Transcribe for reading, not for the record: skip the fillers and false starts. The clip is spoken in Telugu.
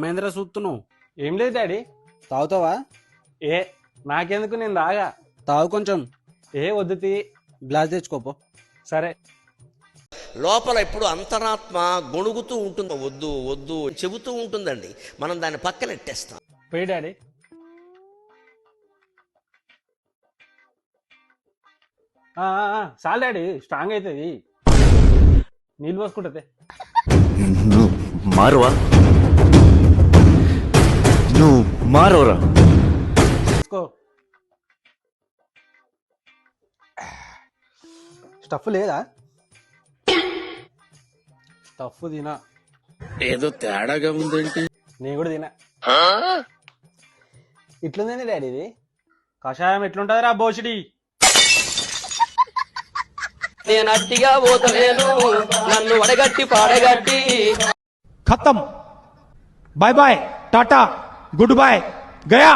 ఏమైందిరా చూస్తున్నావు? ఏం లేదు డాడీ. తాగుతావా? ఏ నాకెందుకు, నేను రాగా. తాగు కొంచెం. ఏ వద్దు తీ. గ్లాస్ తెచ్చుకోపో. సరే. లోపల ఎప్పుడు అంతరాత్మ గొణుగుతూ ఉంటుంది, వద్దు వద్దు చెబుతూ ఉంటుందండి. మనం దాన్ని పక్కన ఎట్టేస్తాం. పోయి డాడీ. చాలు డాడీ, స్ట్రాంగ్ అవుతుంది. నీళ్ళు పోసుకుంటుంది. నువ్వు మారువా? నువ్వు మారవరా? తీసుకో. స్టఫ్ లేదా? స్టఫ్ తినా. ఏదో తేడాగా ఉందేంటి? నేను కూడా తినా. ఇట్లుందండి డాడీ ఇది. కషాయం ఎట్లుంటది రా బోషిడి? నేను అట్టిగా పోతలేను, నన్ను వడగట్టి పాడగట్టి. खत्म, bye bye, tata, goodbye, गया।